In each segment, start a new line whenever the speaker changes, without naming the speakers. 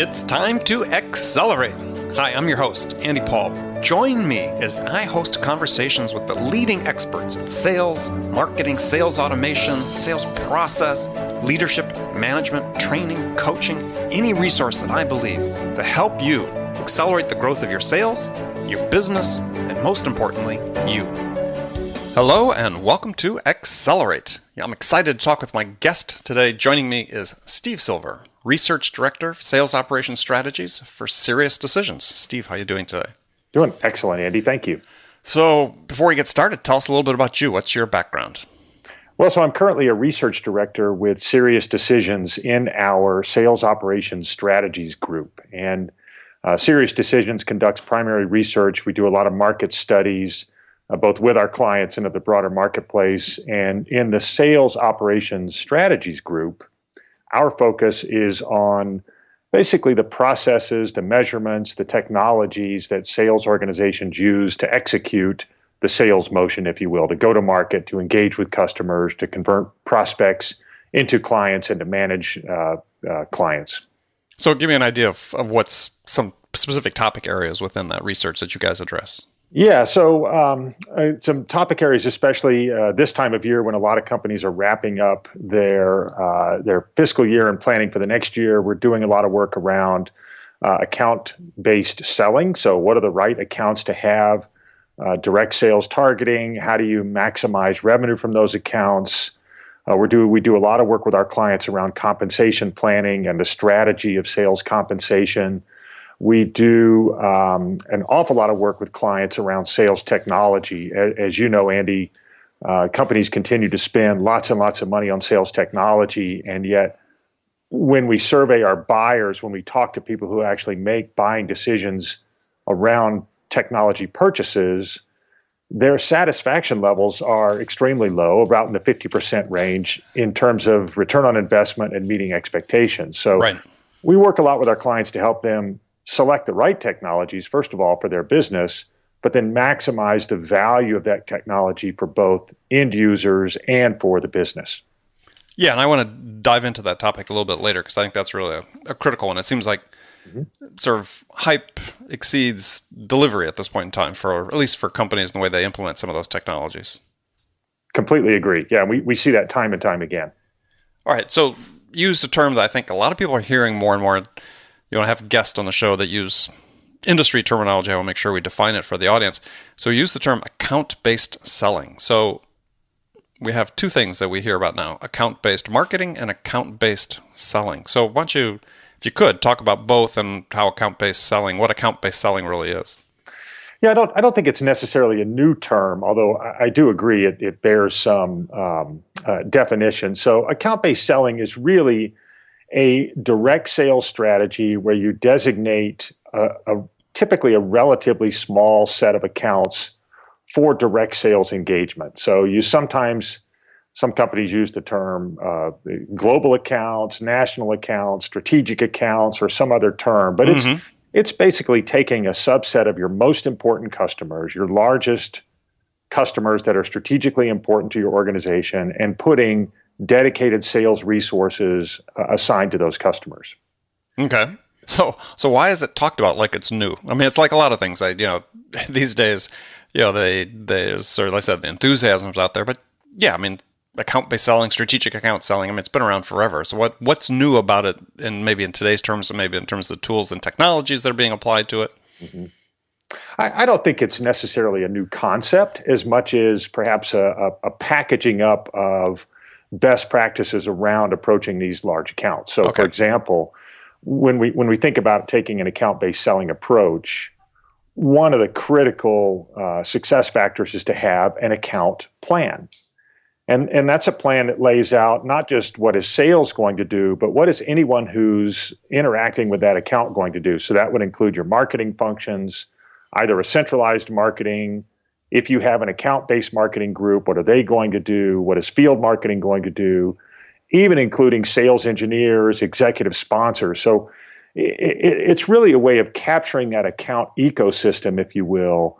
It's time to accelerate. Hi, I'm your host, Andy Paul. Join me as I host conversations with the leading experts in sales, marketing, sales automation, sales process, leadership, management, training, coaching, any resource that I believe to help you accelerate the growth of your sales, your business, and most importantly, you. Hello and welcome to Accelerate. I'm excited to talk with my guest today. Joining me is Steve Silver, Research Director of Sales Operations Strategies for Sirius Decisions. Steve, how are you doing today?
Doing excellent, Andy. Thank you.
So before we get started, tell us a little bit about you. What's your background?
Well, so I'm currently a research director with Sirius Decisions in our Sales Operations Strategies group. And Sirius Decisions conducts primary research. We do a lot of market studies, both with our clients and of the broader marketplace. And in the Sales Operations Strategies group, our focus is on basically the processes, the measurements, the technologies that sales organizations use to execute the sales motion, if you will, to go to market, to engage with customers, to convert prospects into clients, and to manage clients.
So give me an idea of what's some specific topic areas within that research that you guys address.
Yeah, so some topic areas, especially this time of year when a lot of companies are wrapping up their fiscal year and planning for the next year. We're doing a lot of work around account-based selling. So what are the right accounts to have? Direct sales targeting. How do you maximize revenue from those accounts? We do a lot of work with our clients around compensation planning and the strategy of sales compensation. We do an awful lot of work with clients around sales technology. As you know, Andy, companies continue to spend lots and lots of money on sales technology, and yet when we survey our buyers, when we talk to people who actually make buying decisions around technology purchases, their satisfaction levels are extremely low, about in the 50% range in terms of return on investment and meeting expectations. So we work a lot with our clients to help them select the right technologies, first of all, for their business, but then maximize the value of that technology for both end users and for the business.
Yeah, and I want to dive into that topic a little bit later because I think that's really a critical one. It seems like sort of hype exceeds delivery at this point in time, at least for companies and the way they implement some of those technologies.
Completely agree. Yeah, we see that time and time again.
All right, so used a term that I think a lot of people are hearing more and more. You want to have guests on the show that use industry terminology. I will make sure we define it for the audience. So use the term account-based selling. So we have two things that we hear about now, account-based marketing and account-based selling. So why don't you, if you could, talk about both and how account-based selling, what account-based selling really is.
Yeah, I don't think it's necessarily a new term, although I do agree it bears some definition. So account-based selling is really a direct sales strategy where you designate typically a relatively small set of accounts for direct sales engagement. So some companies use the term global accounts, national accounts, strategic accounts, or some other term, but it's basically taking a subset of your most important customers, your largest customers that are strategically important to your organization, and putting dedicated sales resources assigned to those customers.
Okay. So why is it talked about like it's new? I mean, it's like a lot of things. These days, there's sort of, like I said, the enthusiasm's out there. But yeah, I mean, account-based selling, strategic account selling, I mean, it's been around forever. So what's new about it, and maybe in today's terms, and maybe in terms of the tools and technologies that are being applied to it?
Mm-hmm. I don't think it's necessarily a new concept as much as perhaps a packaging up of best practices around approaching these large accounts. So, for example, when we think about taking an account-based selling approach, one of the critical success factors is to have an account plan. And that's a plan that lays out not just what is sales going to do, but what is anyone who's interacting with that account going to do. So that would include your marketing functions, either a centralized marketing. If you have an account-based marketing group, what are they going to do? What is field marketing going to do? Even including sales engineers, executive sponsors. So it's really a way of capturing that account ecosystem, if you will,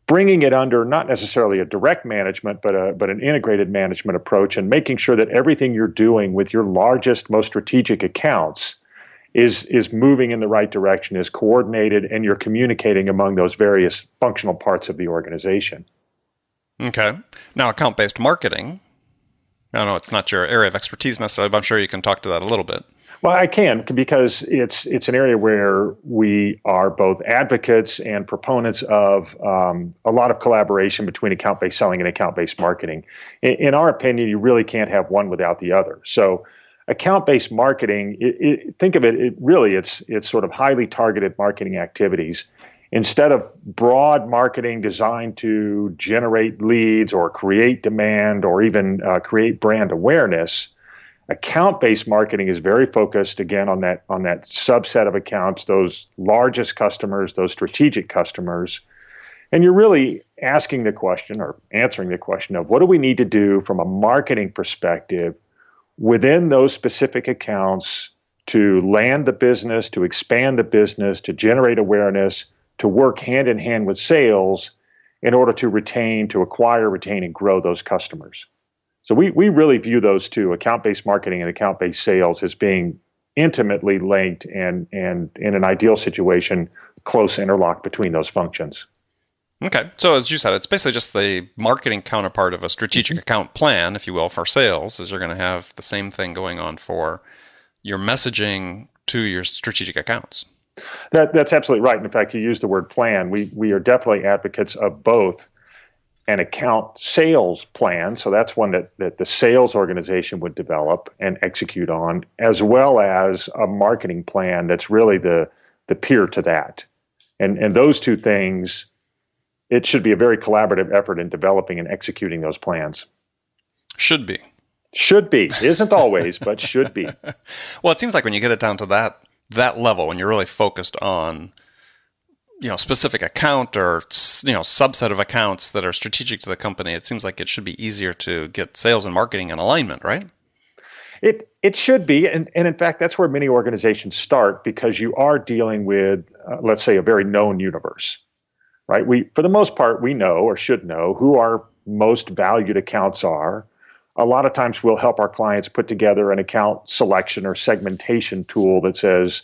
bringing it under not necessarily a direct management, but an integrated management approach, and making sure that everything you're doing with your largest, most strategic accounts is moving in the right direction, is coordinated, and you're communicating among those various functional parts of the organization.
Okay. Now, account-based marketing, I know it's not your area of expertise necessarily, but I'm sure you can talk to that a little bit.
Well, I can, because it's an area where we are both advocates and proponents of a lot of collaboration between account-based selling and account-based marketing. In our opinion, you really can't have one without the other. So account-based marketing, think of it, it's sort of highly targeted marketing activities. Instead of broad marketing designed to generate leads or create demand or even create brand awareness, account-based marketing is very focused, again, on that subset of accounts, those largest customers, those strategic customers. And you're really asking the question or answering the question of what do we need to do from a marketing perspective within those specific accounts to land the business, to expand the business, to generate awareness, to work hand in hand with sales in order to acquire, retain, and grow those customers. So we really view those two, account-based marketing and account-based sales, as being intimately linked and in an ideal situation, close interlock between those functions.
Okay. So as you said, it's basically just the marketing counterpart of a strategic account plan, if you will, for sales, is you're going to have the same thing going on for your messaging to your strategic accounts.
That's absolutely right. In fact, you used the word plan. We are definitely advocates of both an account sales plan, so that's one that the sales organization would develop and execute on, as well as a marketing plan that's really the peer to that. And those two things, it should be a very collaborative effort in developing and executing those plans.
Should be.
Should be. Isn't always, but should be.
Well, it seems like when you get it down to that level, when you're really focused on specific account or subset of accounts that are strategic to the company, it seems like it should be easier to get sales and marketing in alignment, right?
It should be, and in fact, that's where many organizations start, because you are dealing with, let's say, a very known universe, right? For the most part, we know or should know who our most valued accounts are. A lot of times we'll help our clients put together an account selection or segmentation tool that says,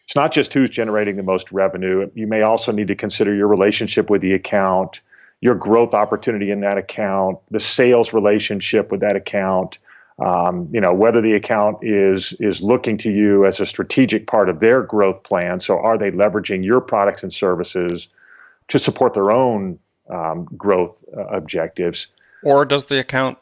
it's not just who's generating the most revenue. You may also need to consider your relationship with the account, your growth opportunity in that account, the sales relationship with that account, whether the account is looking to you as a strategic part of their growth plan. So are they leveraging your products and services to support their own growth objectives?
Or does the account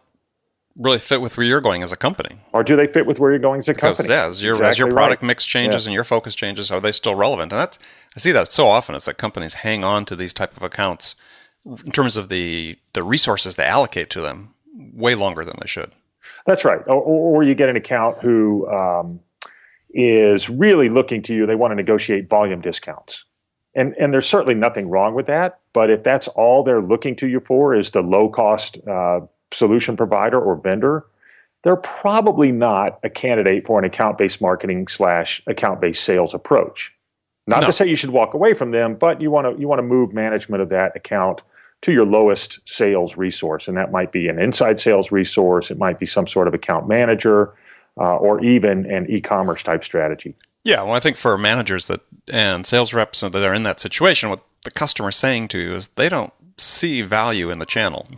really fit with where you're going as a company?
Or do they fit with where you're going as a company?
Because as your product mix changes and your focus changes, are they still relevant? And I see that so often. It's that companies hang on to these type of accounts in terms of the resources they allocate to them way longer than they should.
That's right. Or you get an account who is really looking to you. They want to negotiate volume discounts. And there's certainly nothing wrong with that. But if that's all they're looking to you for is the low-cost solution provider or vendor, they're probably not a candidate for an account-based marketing / account-based sales approach. Not to say you should walk away from them, but you want to move management of that account to your lowest sales resource, and that might be an inside sales resource. It might be some sort of account manager, or even an e-commerce type strategy.
Yeah, well, I think for managers and sales reps that are in that situation, what the customer's saying to you is they don't see value in the channel.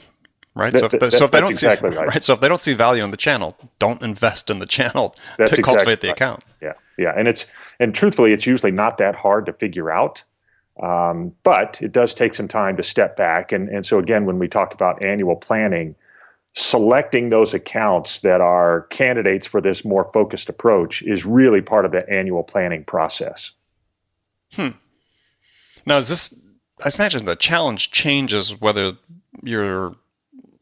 Right. So if they don't see right. So if they don't see value in the channel, don't invest in the channel to cultivate the account.
Yeah. And truthfully, it's usually not that hard to figure out. But it does take some time to step back. And so again, when we talk about annual planning, selecting those accounts that are candidates for this more focused approach is really part of that annual planning process.
Now, I imagine the challenge changes whether you're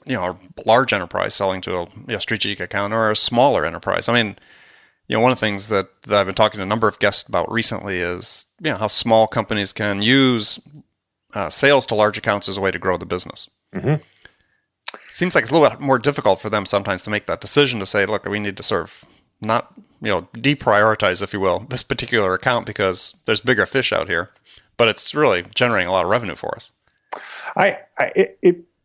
a large enterprise selling to a strategic account or a smaller enterprise. I mean, one of the things that I've been talking to a number of guests about recently is how small companies can use sales to large accounts as a way to grow the business. Mm-hmm. Seems like it's a little bit more difficult for them sometimes to make that decision to say, look, we need to sort of not deprioritize, if you will, this particular account because there's bigger fish out here, but it's really generating a lot of revenue for us.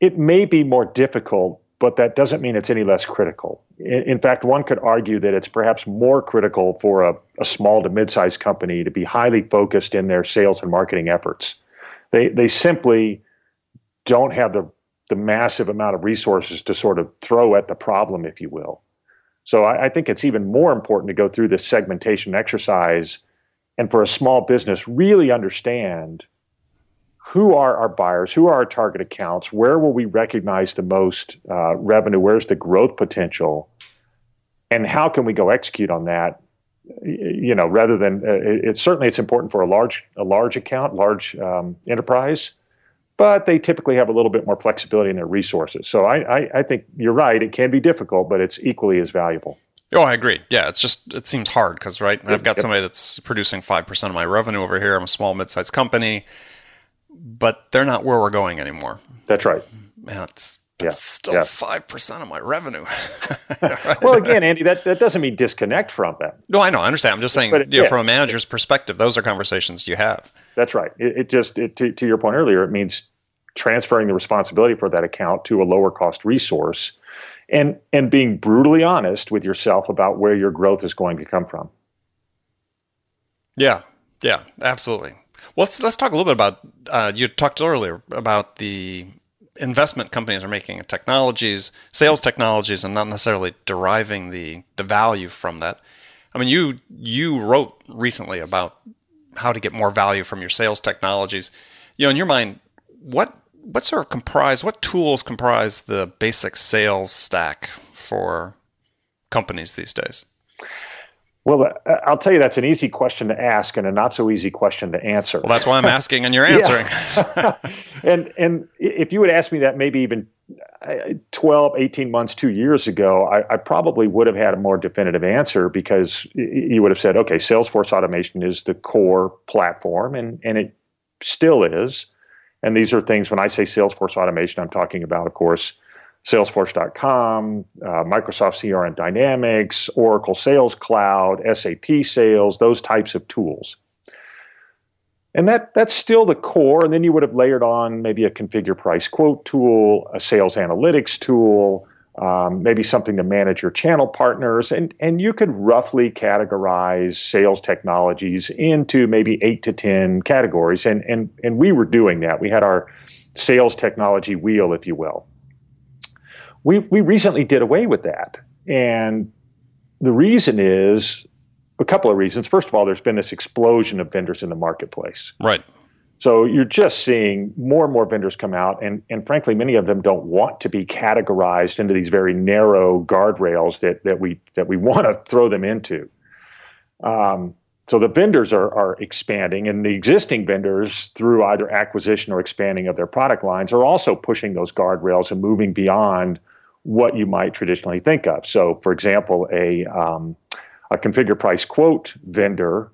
It may be more difficult but that doesn't mean it's any less critical. In fact, one could argue that it's perhaps more critical for a small to mid-sized company to be highly focused in their sales and marketing efforts. They simply don't have the massive amount of resources to sort of throw at the problem, if you will. So I think it's even more important to go through this segmentation exercise and for a small business really understand who are our buyers, who are our target accounts, where will we recognize the most revenue, where's the growth potential, and how can we go execute on that? Rather than it's important for a large account, large enterprise, but they typically have a little bit more flexibility in their resources. So I think you're right. It can be difficult, but it's equally as valuable.
Oh, I agree. Yeah, it seems hard because, right, I've got somebody that's producing 5% of my revenue over here. I'm a small, mid-sized company, but they're not where we're going anymore.
That's right.
Man, that's still 5% of my revenue. Right?
Well, again, Andy, that doesn't mean disconnect from them.
No, I know. I understand. I'm just saying, from a manager's perspective, those are conversations you have.
That's right. To your point earlier, it means transferring the responsibility for that account to a lower cost resource and being brutally honest with yourself about where your growth is going to come from.
Yeah, absolutely. Well, let's talk a little bit about, you talked earlier about the investment companies are making in technologies, sales technologies, and not necessarily deriving the value from that. I mean, you wrote recently about how to get more value from your sales technologies. In your mind, what tools comprise the basic sales stack for companies these days?
Well, I'll tell you, that's an easy question to ask and a not so easy question to answer.
Well, that's why I'm asking and you're answering.
And if you would ask me that maybe even 12, 18 months, 2 years ago, I probably would have had a more definitive answer because you would have said, okay, Salesforce automation is the core platform, and it still is. And these are things, when I say Salesforce automation, I'm talking about, of course, Salesforce.com, Microsoft CRM Dynamics, Oracle Sales Cloud, SAP Sales, those types of tools. And that's still the core. And then you would have layered on maybe a configure price quote tool, a sales analytics tool, maybe something to manage your channel partners. And you could roughly categorize sales technologies into maybe 8 to 10 categories. And we were doing that. We had our sales technology wheel, if you will. We recently did away with that. And the reason is a couple of reasons. First of all, there's been this explosion of vendors in the marketplace.
Right.
So you're just seeing more and more vendors come out, and frankly, many of them don't want to be categorized into these very narrow guardrails that we want to throw them into. So the vendors are expanding, and the existing vendors, through either acquisition or expanding of their product lines, are also pushing those guardrails and moving beyond what you might traditionally think of. So, for example, a configure price quote vendor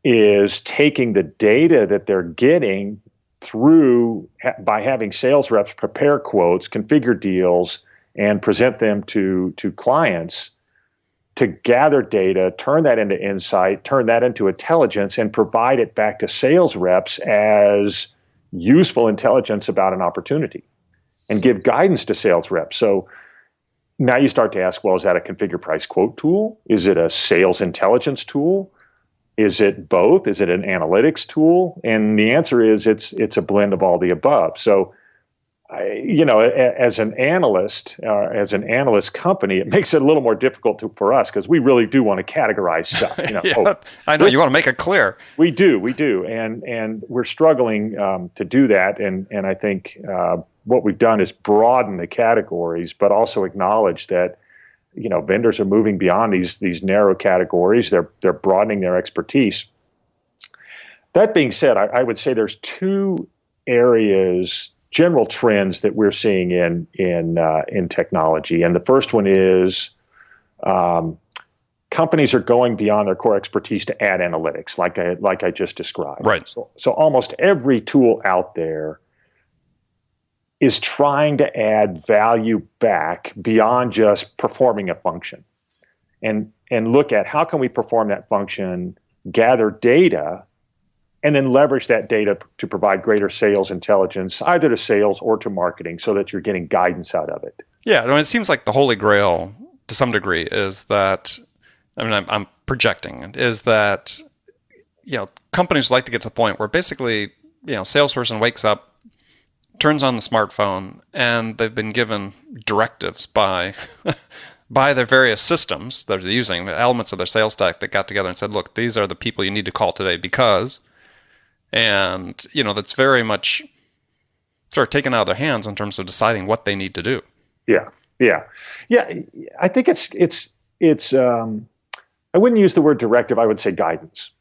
is taking the data that they're getting through by having sales reps prepare quotes, configure deals, and present them to clients to gather data, turn that into insight, turn that into intelligence, and provide it back to sales reps as useful intelligence about an opportunity and give guidance to sales reps. So now you start to ask, well, is that a configure price quote tool? Is it a sales intelligence tool? Is it both? Is it an analytics tool? And the answer is it's a blend of all the above. So, as an analyst company, it makes it a little more difficult for us because we really do want to categorize stuff.
I know you want to make it clear.
We do, and we're struggling to do that. And I think what we've done is broaden the categories, but also acknowledge that vendors are moving beyond these narrow categories. They're broadening their expertise. That being said, I would say there's two areas, general trends that we're seeing in technology, and the first one is companies are going beyond their core expertise to add analytics, like I just described.
Right.
So almost every tool out there is trying to add value back beyond just performing a function, and look at how can we perform that function, gather data, and then leverage that data to provide greater sales intelligence, either to sales or to marketing, so that you're getting guidance out of it.
Yeah, I mean, it seems like the holy grail to some degree is that, I mean, I'm projecting, is that, companies like to get to the point where basically, salesperson wakes up, turns on the smartphone, and they've been given directives by by their various systems that they're using, the elements of their sales stack that got together and said, look, these are the people you need to call today because, and, that's very much sort of taken out of their hands in terms of deciding what they need to do.
Yeah. I think it's. I wouldn't use the word directive. I would say guidance,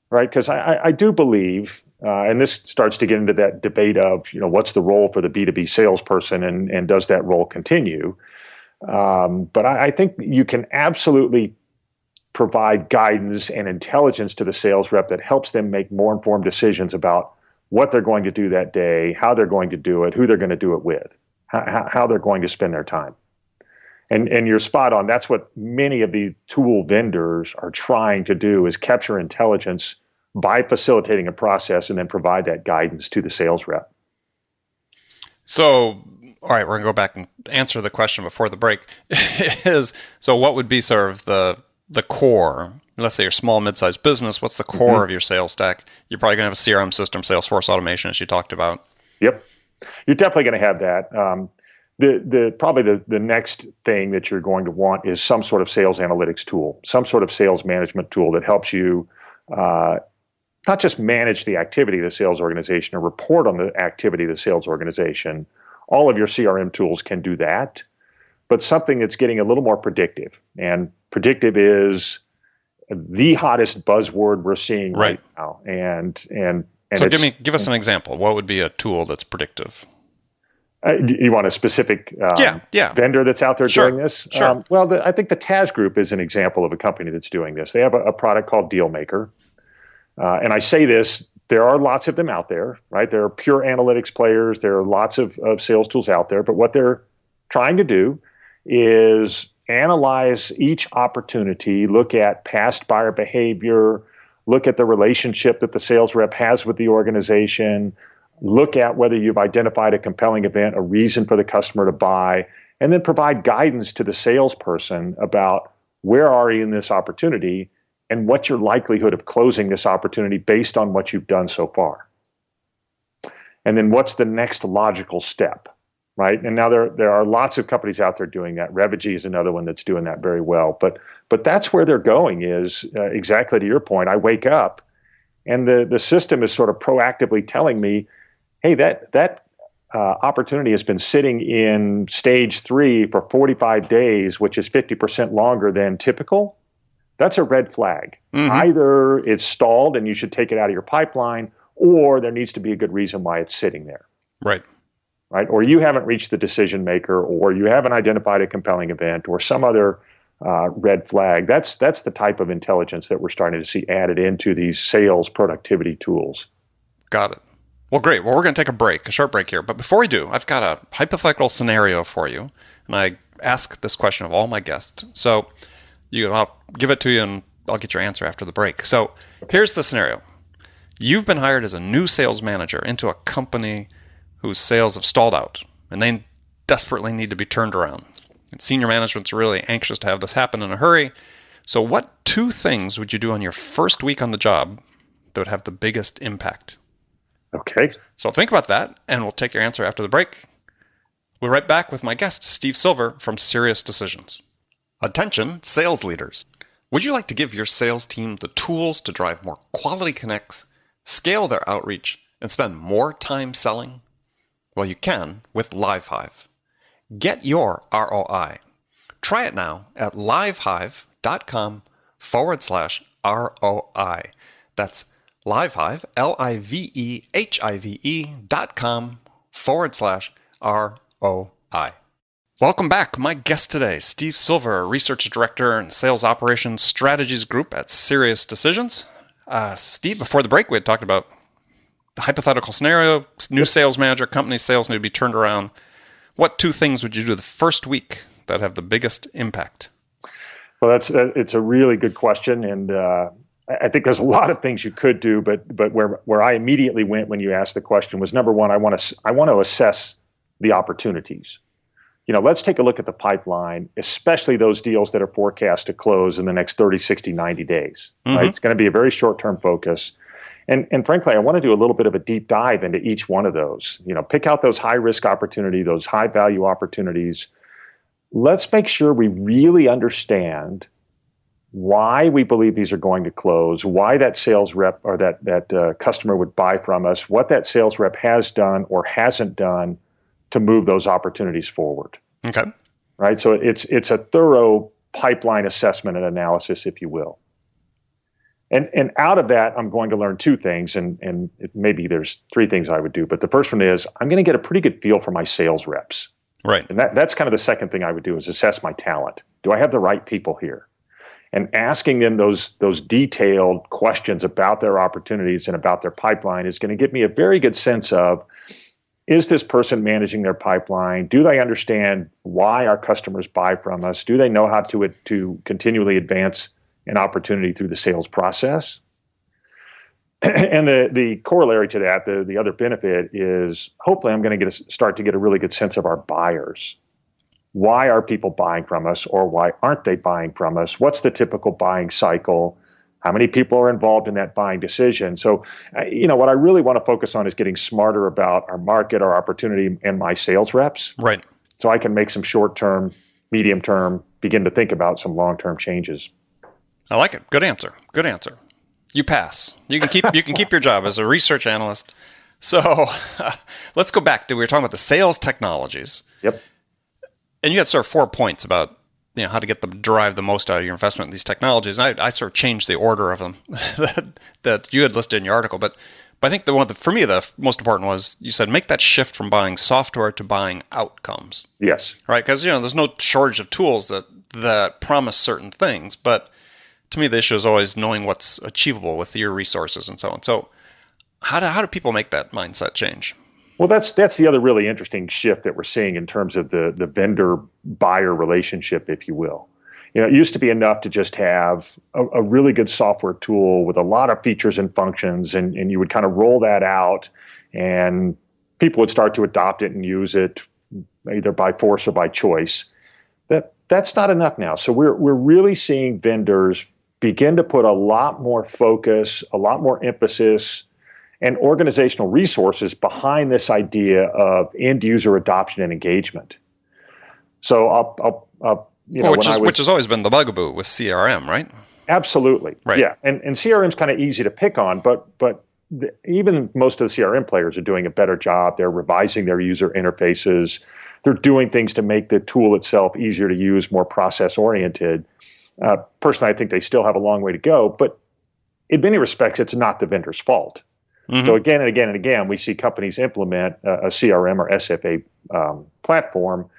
right? Because I do believe, and this starts to get into that debate of what's the role for the B2B salesperson, and does that role continue? But I think you can absolutely provide guidance and intelligence to the sales rep that helps them make more informed decisions about what they're going to do that day, how they're going to do it, who they're going to do it with, how they're going to spend their time. And you're spot on. That's what many of the tool vendors are trying to do, is capture intelligence by facilitating a process and then provide that guidance to the sales rep.
So, all right, we're going to go back and answer the question before the break. So what would be sort of the core? Let's say you're a small, mid-sized business. What's the core of your sales stack? You're probably going to have a CRM system, Salesforce automation, as you talked about.
Yep. You're definitely going to have that. Probably the next thing that you're going to want is some sort of sales analytics tool, some sort of sales management tool that helps you not just manage the activity of the sales organization or report on the activity of the sales organization. All of your CRM tools can do that, but something that's getting a little more predictive. And predictive is the hottest buzzword we're seeing right now. And
so give us an example. What would be a tool that's predictive?
You want a specific vendor that's out there doing this?
Sure.
I think the Taz Group is an example of a company that's doing this. They have a product called Dealmaker. And I say this, there are lots of them out there, right? There are pure analytics players. There are lots of sales tools out there. But what they're trying to do is analyze each opportunity, look at past buyer behavior, look at the relationship that the sales rep has with the organization, look at whether you've identified a compelling event, a reason for the customer to buy, and then provide guidance to the salesperson about where are you in this opportunity and what's your likelihood of closing this opportunity based on what you've done so far. And then what's the next logical step, right? And now there are lots of companies out there doing that. Revigy is another one that's doing that very well. But that's where they're going is exactly to your point. I wake up and the system is sort of proactively telling me, hey, that opportunity has been sitting in stage 3 for 45 days, which is 50% longer than typical. That's a red flag. Mm-hmm. Either it's stalled and you should take it out of your pipeline, or there needs to be a good reason why it's sitting there.
Right.
Or you haven't reached the decision maker, or you haven't identified a compelling event, or some other red flag. That's the type of intelligence that we're starting to see added into these sales productivity tools.
Got it. Well, great. Well, we're going to take a short break here. But before we do, I've got a hypothetical scenario for you. And I ask this question of all my guests. So I'll give it to you and I'll get your answer after the break. So here's the scenario. You've been hired as a new sales manager into a company whose sales have stalled out, and they desperately need to be turned around. And senior management's really anxious to have this happen in a hurry. So what 2 things would you do on your first week on the job that would have the biggest impact?
Okay.
So think about that, and we'll take your answer after the break. We're right back with my guest, Steve Silver from Sirius Decisions. Attention, sales leaders. Would you like to give your sales team the tools to drive more quality connects, scale their outreach, and spend more time selling? Well, you can with LiveHive. Get your ROI. Try it now at livehive.com/ROI. That's LiveHive, LIVEHIVE.com/ROI. Welcome back. My guest today, Steve Silver, Research Director and Sales Operations Strategies Group at Sirius Decisions. Steve, before the break, we had talked about the hypothetical scenario, new sales manager, company sales need to be turned around. What 2 things would you do the first week that have the biggest impact?
Well, it's a really good question, and I think there's a lot of things you could do, but where I immediately went when you asked the question was, number one, I want to assess the opportunities. Let's take a look at the pipeline, especially those deals that are forecast to close in the next 30, 60, 90 days. Right? It's going to be a very short-term focus. And frankly, I want to do a little bit of a deep dive into each one of those. Pick out those high-risk opportunities, those high-value opportunities. Let's make sure we really understand why we believe these are going to close, why that sales rep or that customer would buy from us, what that sales rep has done or hasn't done to move those opportunities forward.
Okay.
Right? So it's a thorough pipeline assessment and analysis, if you will. And out of that, I'm going to learn two things, and maybe there's three things I would do. But the first one is I'm going to get a pretty good feel for my sales reps.
Right.
And that's kind of the second thing I would do is assess my talent. Do I have the right people here? And asking them those detailed questions about their opportunities and about their pipeline is going to give me a very good sense of, is this person managing their pipeline? Do they understand why our customers buy from us? Do they know how to continually advance an opportunity through the sales process? And the corollary to that, the other benefit is hopefully I'm going to start to get a really good sense of our buyers. Why are people buying from us, or why aren't they buying from us? What's the typical buying cycle? How many people are involved in that buying decision? So, what I really want to focus on is getting smarter about our market, our opportunity, and my sales reps.
Right.
So I can make some short-term, medium-term, begin to think about some long-term changes.
I like it. Good answer. Good answer. You pass. You can keep your job as a research analyst. So let's go back to, we were talking about the sales technologies.
Yep.
And you had sort of 4 points about how to derive the most out of your investment in these technologies. And I sort of changed the order of them that you had listed in your article. But I think for me, the most important was you said make that shift from buying software to buying outcomes.
Yes.
Right? Because there's no shortage of tools that promise certain things. But to me, the issue is always knowing what's achievable with your resources and so on. So how do people make that mindset change?
Well, that's the other really interesting shift that we're seeing in terms of the vendor-buyer relationship, if you will. It used to be enough to just have a really good software tool with a lot of features and functions, and you would kind of roll that out, and people would start to adopt it and use it either by force or by choice. That's not enough now. So we're really seeing vendors begin to put a lot more focus, a lot more emphasis, and organizational resources behind this idea of end user adoption and engagement. So
which has always been the bugaboo with CRM, right?
Absolutely,
right.
Yeah, and CRM is kind of easy to pick on, but even most of the CRM players are doing a better job. They're revising their user interfaces. They're doing things to make the tool itself easier to use, more process oriented. Personally, I think they still have a long way to go, but in many respects, it's not the vendor's fault. Mm-hmm. So again and again and again, we see companies implement a CRM or SFA platform,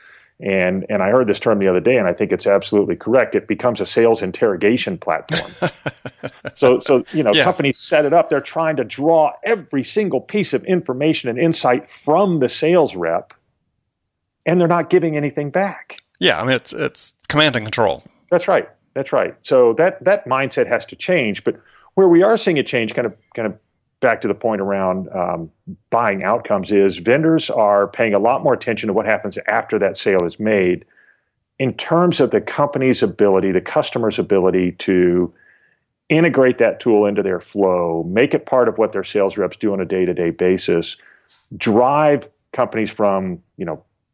and I heard this term the other day, and I think it's absolutely correct. It becomes a sales interrogation platform. So companies set it up. They're trying to draw every single piece of information and insight from the sales rep, and they're not giving anything back.
Yeah, I mean it's command and control.
That's right. So that mindset has to change. But where we are seeing a change, kind of back to the point around buying outcomes, is vendors are paying a lot more attention to what happens after that sale is made in terms of the company's ability, the customer's ability to integrate that tool into their flow, make it part of what their sales reps do on a day-to-day basis, drive companies from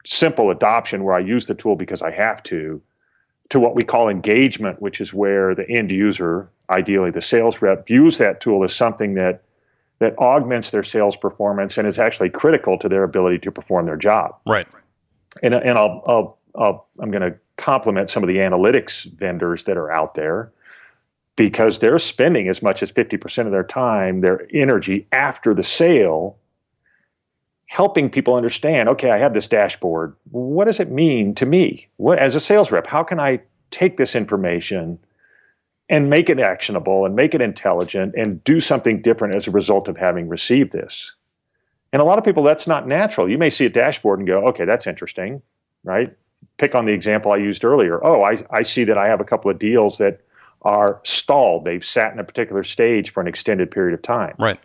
simple adoption where I use the tool because I have to what we call engagement, which is where the end user, ideally the sales rep, views that tool as something that augments their sales performance and is actually critical to their ability to perform their job.
Right.
And I'm going to compliment some of the analytics vendors that are out there, because they're spending as much as 50% of their time, their energy after the sale, helping people understand, okay, I have this dashboard. What does it mean to me? As a sales rep, how can I take this information and make it actionable and make it intelligent and do something different as a result of having received this? And a lot of people, that's not natural. You may see a dashboard and go, okay, that's interesting, right? Pick on the example I used earlier. Oh, I see that I have a couple of deals that are stalled. They've sat in a particular stage for an extended period of time.
Right.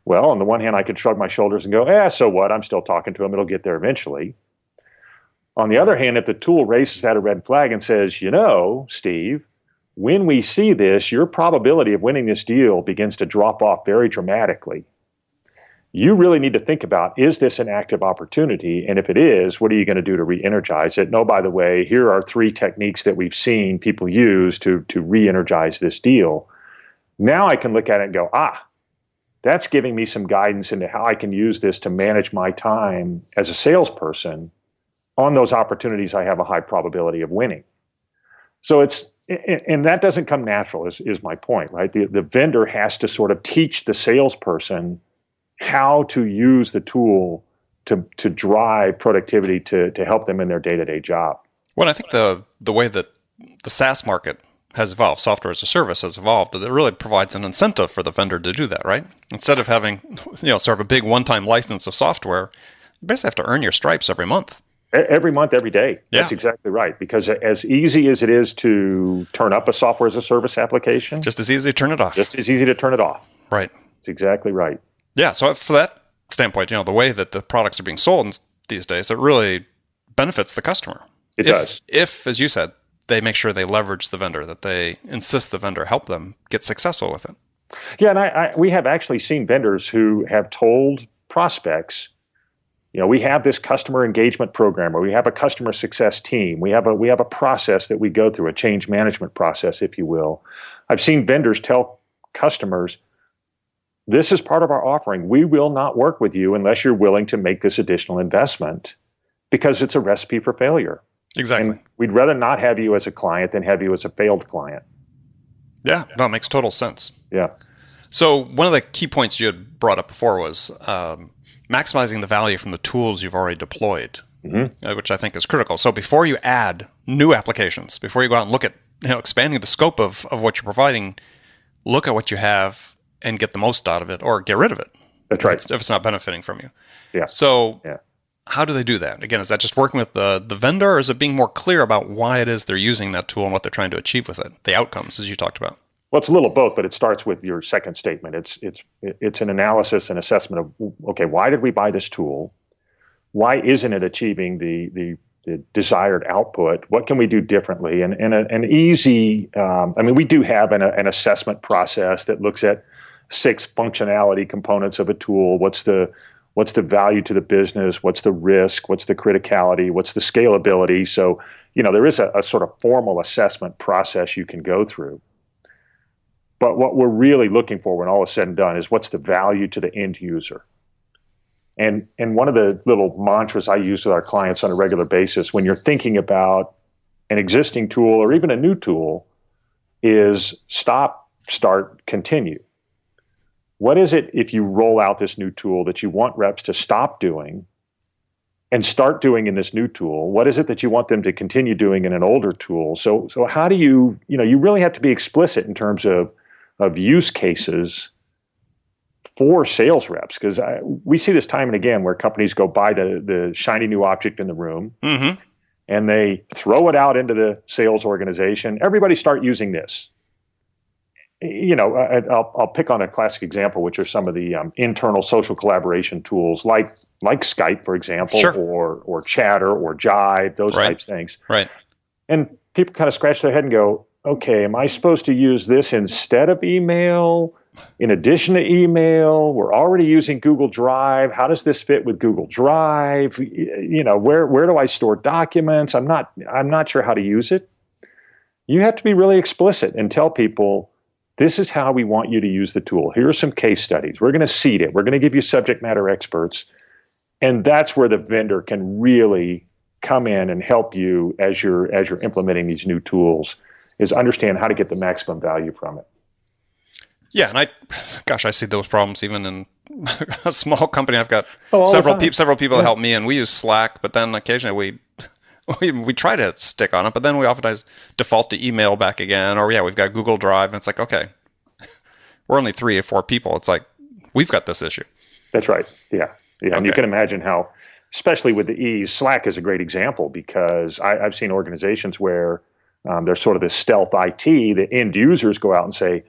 Well, on the one hand, I could shrug my shoulders and go, so what? I'm still talking to them. It'll get there eventually. On the other hand, if the tool raises that a red flag and says, Steve, when we see this, your probability of winning this deal begins to drop off very dramatically. You really need to think about, is this an active opportunity? And if it is, what are you going to do to re-energize it? And oh, by the way, here are 3 techniques that we've seen people use to re-energize this deal. Now I can look at it and go, that's giving me some guidance into how I can use this to manage my time as a salesperson on those opportunities I have a high probability of winning. So and that doesn't come natural, is my point, right? The vendor has to sort of teach the salesperson how to use the tool to drive productivity to help them in their day-to-day job.
Well, I think the way that the SaaS market has evolved, software as a service has evolved, it really provides an incentive for the vendor to do that, right? Instead of having, sort of a big one-time license of software, you basically have to earn your stripes every month.
Every month, every day.
Yeah.
That's exactly right. Because as easy as it is to turn up a software as a service application,
just as easy to turn it off.
Just as easy to turn it off.
Right.
That's exactly right.
Yeah. So for that standpoint, the way that the products are being sold these days, it really benefits the customer.
It does.
If, as you said, they make sure they leverage the vendor, that they insist the vendor help them get successful with it.
Yeah, and we have actually seen vendors who have told prospects, we have this customer engagement program, or we have a customer success team. We have a process that we go through, a change management process, if you will. I've seen vendors tell customers, this is part of our offering. We will not work with you unless you're willing to make this additional investment, because it's a recipe for failure.
Exactly.
And we'd rather not have you as a client than have you as a failed client.
Yeah, no, it makes total sense.
Yeah.
So one of the key points you had brought up before was maximizing the value from the tools you've already deployed, which I think is critical. So before you add new applications, before you go out and look at expanding the scope of what you're providing, look at what you have and get the most out of it, or get rid of it.
That's right.
If it's not benefiting from you.
Yeah.
So how do they do that? Again, is that just working with the vendor, or is it being more clear about why it is they're using that tool and what they're trying to achieve with it, the outcomes, as you talked about?
Well, it's a little both, but it starts with your second statement. It's an analysis and assessment of, okay, why did we buy this tool? Why isn't it achieving the desired output? What can we do differently? And an easy, we do have an assessment process that looks at 6 functionality components of a tool. What's the value to the business? What's the risk? What's the criticality? What's the scalability? So, there is a sort of formal assessment process you can go through. But what we're really looking for when all is said and done is, what's the value to the end user? And one of the little mantras I use with our clients on a regular basis when you're thinking about an existing tool or even a new tool is stop, start, continue. What is it, if you roll out this new tool, that you want reps to stop doing and start doing in this new tool? What is it that you want them to continue doing in an older tool? So how do you really have to be explicit in terms of use cases for sales reps, because we see this time and again where companies go buy the shiny new object in the room, and they throw it out into the sales organization. Everybody start using this. I'll pick on a classic example, which are some of the internal social collaboration tools, like Skype, for example,
Sure.
or Chatter or Jive, those types of things.
Right.
And people kind of scratch their head and go, okay, am I supposed to use this instead of email, in addition to email? We're already using Google Drive. How does this fit with Google Drive? Where do I store documents? I'm not sure how to use it. You have to be really explicit and tell people, this is how we want you to use the tool. Here are some case studies. We're going to seed it. We're going to give you subject matter experts. And that's where the vendor can really come in and help you as you're implementing these new tools, is understand how to get the maximum value from it.
Yeah, and I see those problems even in a small company. I've got several people that help me, and we use Slack, but then occasionally we try to stick on it, but then we oftentimes default to email back again, or we've got Google Drive, and it's like, okay, we're only 3 or 4 people. It's like, we've got this issue.
That's right. Yeah.
Okay.
And you can imagine how, especially with the ease, Slack is a great example, because I've seen organizations where They're sort of this stealth IT. The end users go out and say,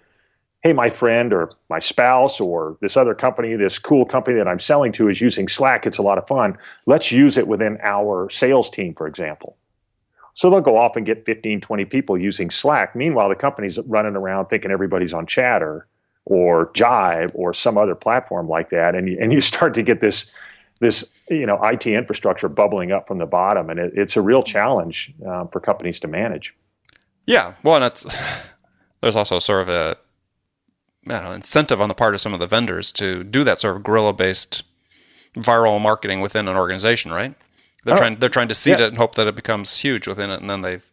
hey, my friend or my spouse or this other company, this cool company that I'm selling to is using Slack. It's a lot of fun. Let's use it within our sales team, for example. So they'll go off and get 15, 20 people using Slack. Meanwhile, the company's running around thinking everybody's on Chatter or Jive or some other platform like that. And you start to get this IT infrastructure bubbling up from the bottom. And it's a real challenge for companies to manage.
Yeah. Well, and there's also sort of a incentive on the part of some of the vendors to do that sort of guerrilla-based viral marketing within an organization, right? They're trying to seed it and hope that it becomes huge within it, and then there's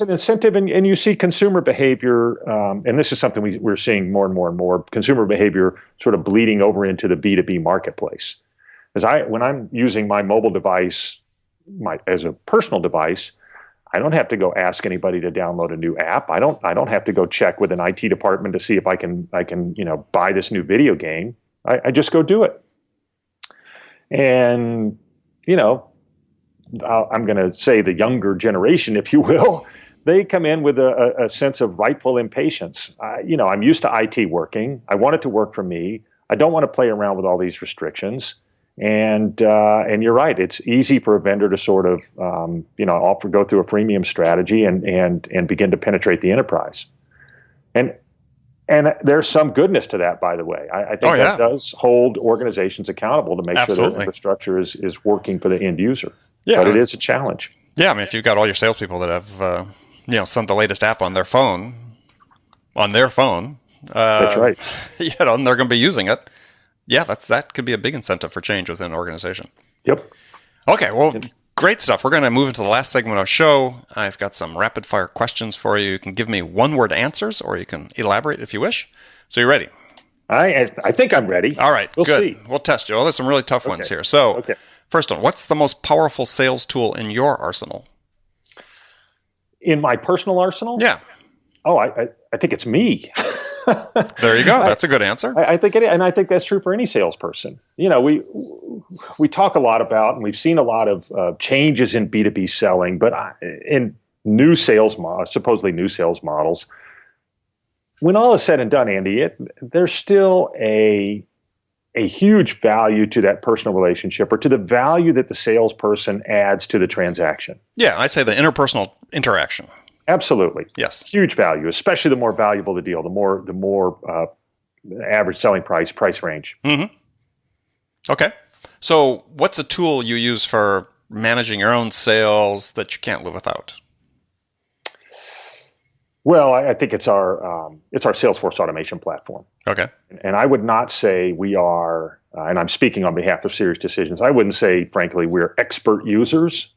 an incentive, and you see consumer behavior, and this is something we're seeing more and more and more. Consumer behavior sort of bleeding over into the B2B marketplace. When I'm using my mobile device, as a personal device, I don't have to go ask anybody to download a new app. I don't have to go check with an IT department to see if I can buy this new video game. I just go do it. And I'm going to say the younger generation, if you will, they come in with a sense of rightful impatience. I'm used to IT working. I want it to work for me. I don't want to play around with all these restrictions. And you're right. It's easy for a vendor to sort of go through a freemium strategy and begin to penetrate the enterprise. And there's some goodness to that, by the way. I think that does hold organizations accountable to make sure their infrastructure is working for the end user. Yeah, but it is a challenge. Yeah, I mean, if you've got all your salespeople that have sent the latest app on their phone,
that's right.
And they're going to be using it. Yeah, that could be a big incentive for change within an organization.
Yep.
Okay, well, great stuff. We're going to move into the last segment of our show. I've got some rapid-fire questions for you. You can give me one-word answers, or you can elaborate if you wish. So you ready?
I think I'm ready.
All right,
we'll
good.
See.
We'll test you. Well, there's some really tough ones here. So, First one, what's the most powerful sales tool in your arsenal?
In my personal arsenal?
Yeah.
Oh, I think it's me.
There you go. That's a good answer.
I think it, and I think that's true for any salesperson. We talk a lot about, and we've seen a lot of changes in B2B selling, but in supposedly new sales models, when all is said and done, Andy, there's still a huge value to that personal relationship, or to the value that the salesperson adds to the transaction.
Yeah, I say the interpersonal interaction.
Absolutely.
Yes.
Huge value, especially the more valuable the deal, the more average selling price range.
Mm-hmm. Okay. So what's a tool you use for managing your own sales that you can't live without?
Well, I think it's our Salesforce automation platform.
Okay.
And I would not say we are, and I'm speaking on behalf of Sirius Decisions, I wouldn't say, frankly, we're expert users.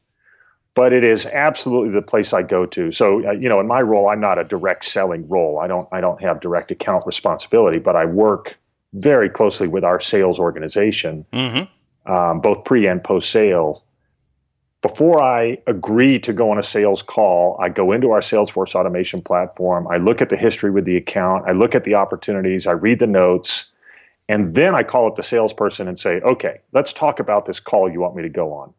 But it is absolutely the place I go to. So, in my role, I'm not a direct selling role. I don't have direct account responsibility, but I work very closely with our sales organization, both pre and post sale. Before I agree to go on a sales call, I go into our Salesforce automation platform. I look at the history with the account. I look at the opportunities. I read the notes. And then I call up the salesperson and say, okay, let's talk about this call you want me to go on.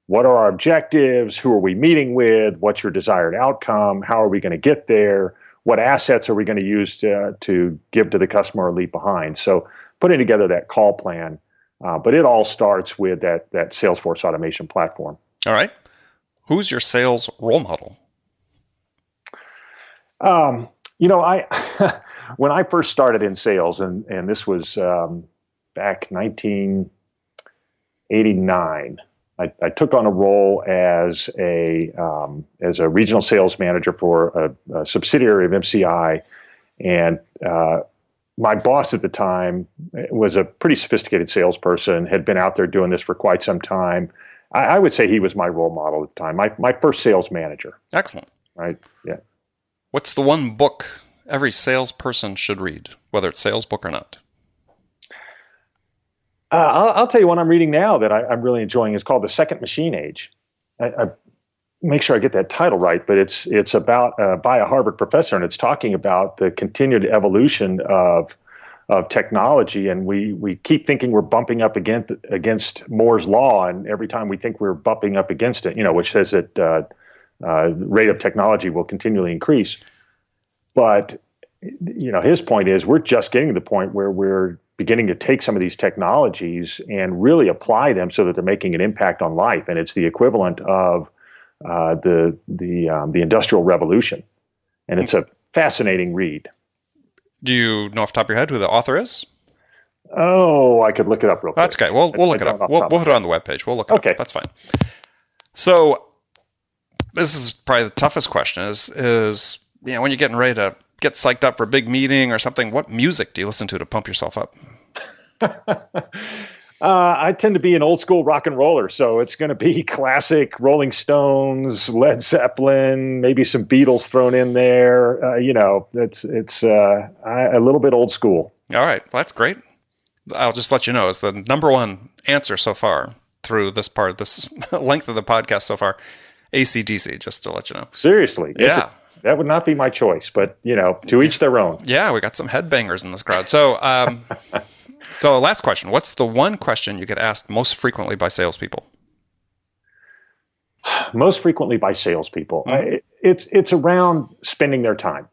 What are our objectives? Who are we meeting with? What's your desired outcome? How are we going to get there? What assets are we going to use to give to the customer or leave behind? So putting together that call plan, but it all starts with that Salesforce automation platform.
All right. Who's your sales role model?
When I first started in sales, and this was back 1989, I took on a role as a regional sales manager for a subsidiary of MCI, and my boss at the time was a pretty sophisticated salesperson, had been out there doing this for quite some time. I would say he was my role model at the time, my first sales manager.
Excellent.
Right? Yeah.
What's the one book every salesperson should read, whether it's sales book or not?
I'll tell you one I'm reading now that I'm really enjoying. It's called The Second Machine Age. I make sure I get that title right, but it's about by a Harvard professor, and it's talking about the continued evolution of technology, and we keep thinking we're bumping up against Moore's law, and every time we think we're bumping up against it, which says that rate of technology will continually increase. But his point is we're just getting to the point where we're beginning to take some of these technologies and really apply them so that they're making an impact on life, and it's the equivalent of the Industrial Revolution, and it's a fascinating read.
Do you know off the top of your head who the author is?
Oh, I could look it up real quick.
That's okay. We'll look it up. We'll put it on the webpage. We'll look it up. That's fine. So this is probably the toughest question is when you're getting ready to get psyched up for a big meeting or something, what music do you listen to pump yourself up?
I tend to be an old school rock and roller, so it's going to be classic Rolling Stones, Led Zeppelin, maybe some Beatles thrown in there. It's a little bit old school.
All right, well, that's great. I'll just let you know, it's the number one answer so far through this length of the podcast so far, AC/DC, just to let you know.
Seriously?
Yeah.
That would not be my choice, but, to each their own.
Yeah, we got some headbangers in this crowd. So, so last question. What's the one question you get asked most frequently by salespeople?
Most frequently by salespeople. Mm-hmm. It's around spending their time.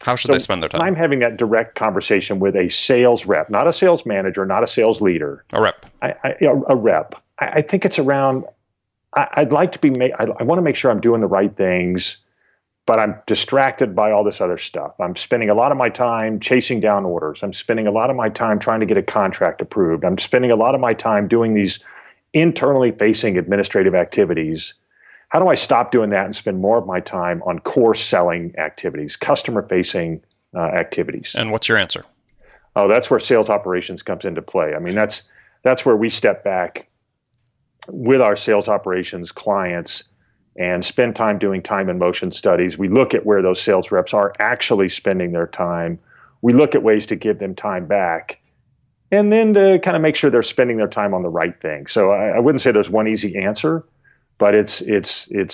How should they spend their time?
I'm having that direct conversation with a sales rep, not a sales manager, not a sales leader.
A rep.
A rep. I think it's around, I'd like to I want to make sure I'm doing the right things, but I'm distracted by all this other stuff. I'm spending a lot of my time chasing down orders. I'm spending a lot of my time trying to get a contract approved. I'm spending a lot of my time doing these internally facing administrative activities. How do I stop doing that and spend more of my time on core selling activities, customer-facing activities?
And what's your answer?
Oh, that's where sales operations comes into play. I mean, that's where we step back with our sales operations clients and spend time doing time and motion studies. We look at where those sales reps are actually spending their time. We look at ways to give them time back, and then to kind of make sure they're spending their time on the right thing. So I wouldn't say there's one easy answer, but it's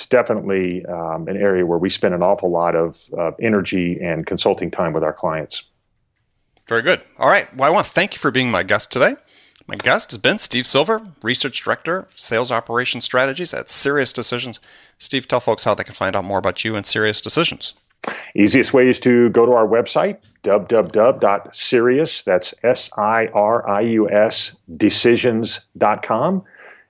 definitely an area where we spend an awful lot of energy and consulting time with our clients.
Very good. All right. Well, I want to thank you for being my guest today. My guest has been Steve Silver, Research Director of Sales Operations Strategies at Sirius Decisions. Steve, tell folks how they can find out more about you and Sirius Decisions.
Easiest way is to go to our website, www.sirius, that's SIRIUS, decisions.com.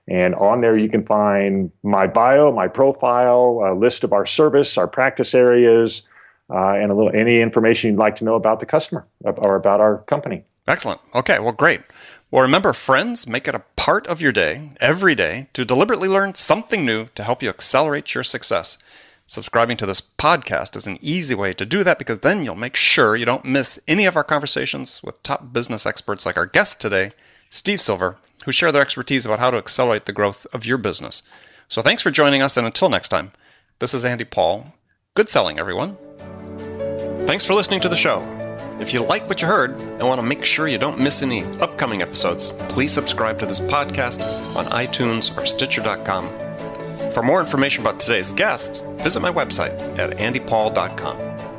And on there you can find my bio, my profile, a list of our service, our practice areas, and any information you'd like to know about the customer or about our company.
Excellent. Okay, well, great. Well, remember, friends, make it a part of your day, every day, to deliberately learn something new to help you accelerate your success. Subscribing to this podcast is an easy way to do that, because then you'll make sure you don't miss any of our conversations with top business experts like our guest today, Steve Silver, who share their expertise about how to accelerate the growth of your business. So thanks for joining us, and until next time, this is Andy Paul. Good selling, everyone. Thanks for listening to the show. If you like what you heard and want to make sure you don't miss any upcoming episodes, please subscribe to this podcast on iTunes or Stitcher.com. For more information about today's guest, visit my website at andypaul.com.